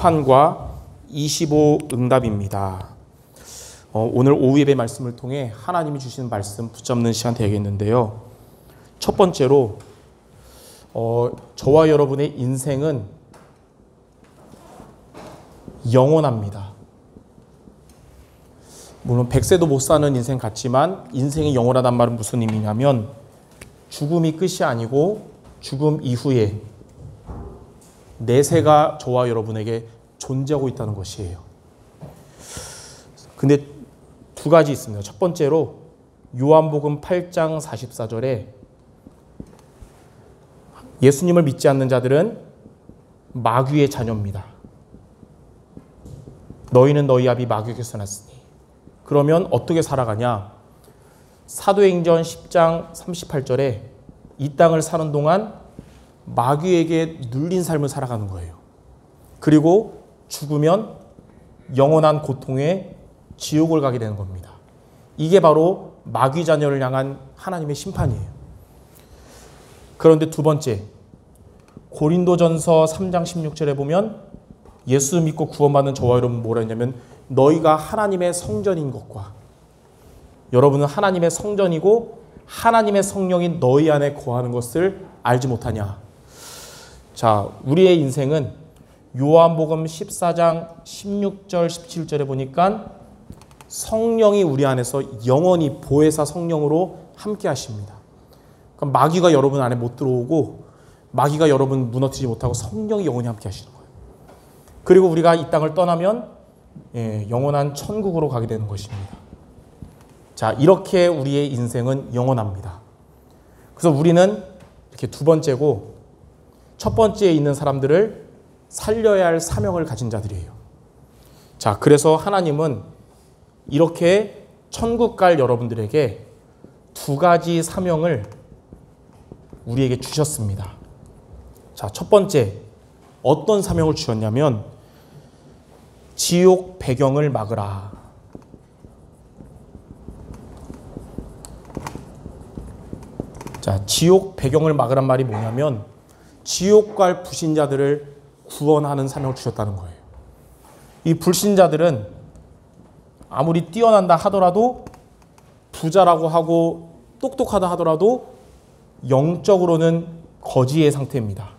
심판과 25 응답입니다. 오늘 오후 예배 말씀을 통해 하나님이 주시는 말씀 붙잡는 시간 되겠는데요. 첫 번째로 저와 여러분의 인생은 영원합니다. 물론 100세도 못 사는 인생 같지만 인생이 영원하단 말은 무슨 의미냐면 죽음이 끝이 아니고 죽음 이후에 내세가 저와 여러분에게 존재하고 있다는 것이에요. 근데 두 가지 있습니다. 첫 번째로 요한복음 8장 44절에 예수님을 믿지 않는 자들은 마귀의 자녀입니다. 너희는 너희 아비 마귀에게서 났으니. 그러면 어떻게 살아가냐? 사도행전 10장 38절에 이 땅을 사는 동안 마귀에게 눌린 삶을 살아가는 거예요. 그리고 죽으면 영원한 고통에 지옥을 가게 되는 겁니다. 이게 바로 마귀 자녀를 향한 하나님의 심판이에요. 그런데 두 번째, 고린도전서 3장 16절에 보면 예수 믿고 구원받는 저와 여러분 뭐라 했냐면 너희가 하나님의 성전인 것과 여러분은 하나님의 성전이고 하나님의 성령이 너희 안에 거하는 것을 알지 못하냐. 자, 우리의 인생은 요한복음 14장 16절 17절에 보니까 성령이 우리 안에서 영원히 보혜사 성령으로 함께 하십니다. 그럼 마귀가 여러분 안에 못 들어오고 마귀가 여러분 무너뜨리지 못하고 성령이 영원히 함께 하시는 거예요. 그리고 우리가 이 땅을 떠나면 영원한 천국으로 가게 되는 것입니다. 자, 이렇게 우리의 인생은 영원합니다. 그래서 우리는 이렇게 두 번째고 첫 번째에 있는 사람들을 살려야 할 사명을 가진 자들이에요. 자, 그래서 하나님은 이렇게 천국 갈 여러분들에게 두 가지 사명을 우리에게 주셨습니다. 자, 첫 번째, 어떤 사명을 주셨냐면 지옥 배경을 막으라. 자, 지옥 배경을 막으란 말이 뭐냐면 지옥 갈 불신자들을 구원하는 사명을 주셨다는 거예요. 이 불신자들은 아무리 뛰어난다 하더라도 부자라고 하고 똑똑하다 하더라도 영적으로는 거지의 상태입니다.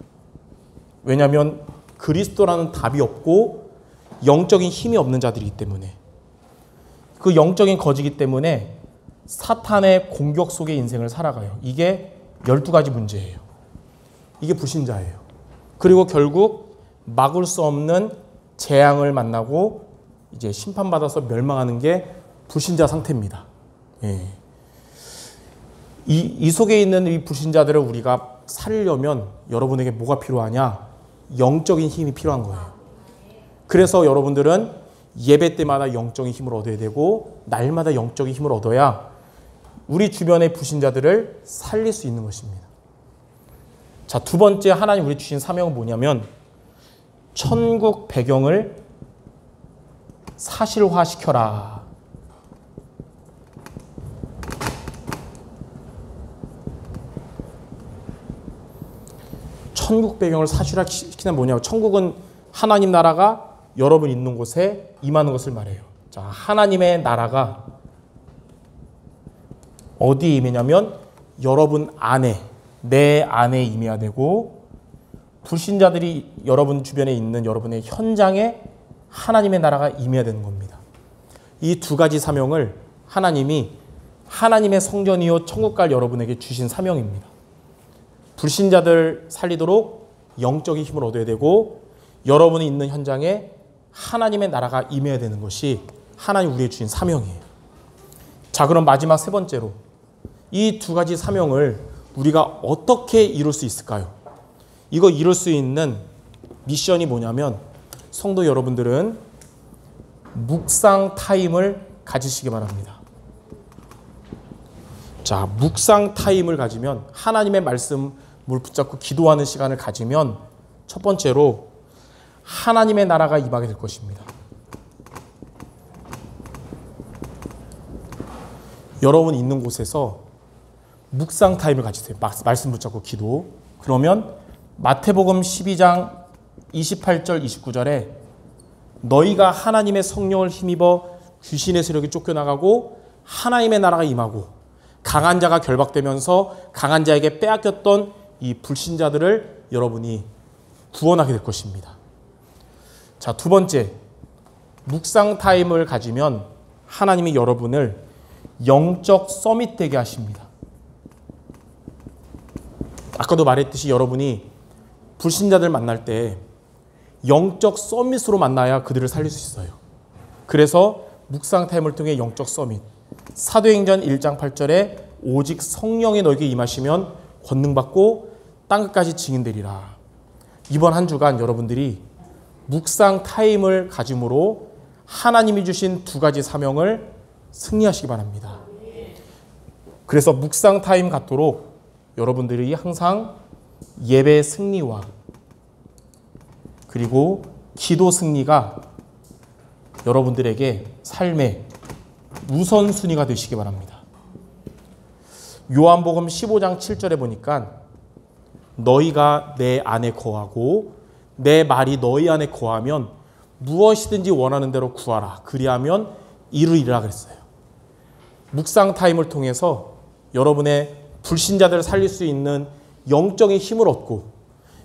왜냐하면 그리스도라는 답이 없고 영적인 힘이 없는 자들이기 때문에 그 영적인 거지이기 때문에 사탄의 공격 속의 인생을 살아가요. 이게 12가지 문제예요. 이게 불신자예요. 그리고 결국 막을 수 없는 재앙을 만나고 이제 심판받아서 멸망하는 게 불신자 상태입니다. 이 속에 있는 이 불신자들을 우리가 살려면 여러분에게 뭐가 필요하냐? 영적인 힘이 필요한 거예요. 그래서 여러분들은 예배 때마다 영적인 힘을 얻어야 되고 날마다 영적인 힘을 얻어야 우리 주변의 불신자들을 살릴 수 있는 것입니다. 자, 두 번째 하나님 우리 주신 사명은 뭐냐면 천국 배경을 사실화시켜라. 천국 배경을 사실화시키는 뭐냐고. 천국은 하나님 나라가 여러분 있는 곳에 임하는 것을 말해요. 자, 하나님의 나라가 어디에 임하냐면 여러분 안에, 내 안에 임해야 되고 불신자들이 여러분 주변에 있는 여러분의 현장에 하나님의 나라가 임해야 되는 겁니다. 이 두 가지 사명을 하나님이 하나님의 성전이요 천국 갈 여러분에게 주신 사명입니다. 불신자들 살리도록 영적인 힘을 얻어야 되고 여러분이 있는 현장에 하나님의 나라가 임해야 되는 것이 하나님 우리에게 주신 사명이에요. 자, 그럼 마지막 세 번째로 이 두 가지 사명을 우리가 어떻게 이룰 수 있을까요? 이거 이룰 수 있는 미션이 뭐냐면 성도 여러분들은 묵상 타임을 가지시기 바랍니다. 자, 묵상 타임을 가지면 하나님의 말씀을 붙잡고 기도하는 시간을 가지면 첫 번째로 하나님의 나라가 임하게 될 것입니다. 여러분 있는 곳에서 묵상 타임을 가지세요. 말씀 붙잡고 기도. 그러면 마태복음 12장 28절 29절에 너희가 하나님의 성령을 힘입어 귀신의 세력이 쫓겨나가고 하나님의 나라가 임하고 강한 자가 결박되면서 강한 자에게 빼앗겼던 이 불신자들을 여러분이 구원하게 될 것입니다. 자, 두 번째, 묵상 타임을 가지면 하나님이 여러분을 영적 서밋 되게 하십니다. 아까도 말했듯이 여러분이 불신자들 만날 때 영적 서밋으로 만나야 그들을 살릴 수 있어요. 그래서 묵상 타임을 통해 영적 서밋. 사도행전 1장 8절에 오직 성령이 너에게 임하시면 권능받고 땅끝까지 증인되리라. 이번 한 주간 여러분들이 묵상 타임을 가짐으로 하나님이 주신 두 가지 사명을 승리하시기 바랍니다. 그래서 묵상 타임 갖도록 여러분들이 항상 예배 승리와 그리고 기도 승리가 여러분들에게 삶의 우선순위가 되시기 바랍니다. 요한복음 15장 7절에 보니까 너희가 내 안에 거하고 내 말이 너희 안에 거하면 무엇이든지 원하는 대로 구하라. 그리하면 이루리라 그랬어요. 묵상 타임을 통해서 여러분의 불신자들을 살릴 수 있는 영적인 힘을 얻고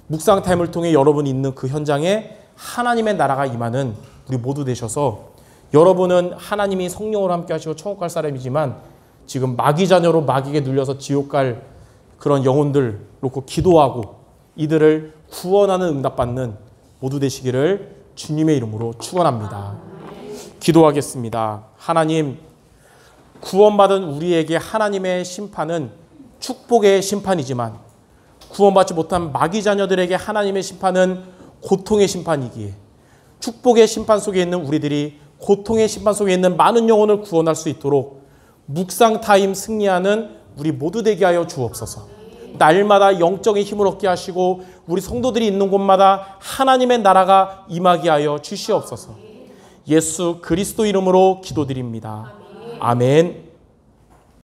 묵상 타임을 통해 여러분이 있는 그 현장에 하나님의 나라가 임하는 우리 모두 되셔서 여러분은 하나님이 성령으로 함께 하시고 천국 갈 사람이지만 지금 마귀 자녀로 마귀에게 눌려서 지옥 갈 그런 영혼들 놓고 기도하고 이들을 구원하는 응답받는 모두 되시기를 주님의 이름으로 축원합니다. 기도하겠습니다. 하나님, 구원받은 우리에게 하나님의 심판은 축복의 심판이지만 구원받지 못한 마귀 자녀들에게 하나님의 심판은 고통의 심판이기에 축복의 심판 속에 있는 우리들이 고통의 심판 속에 있는 많은 영혼을 구원할 수 있도록 묵상 타임 승리하는 우리 모두 되게 하여 주옵소서. 날마다 영적인 힘을 얻게 하시고 우리 성도들이 있는 곳마다 하나님의 나라가 임하게 하여 주시옵소서. 예수 그리스도 이름으로 기도드립니다. 아멘.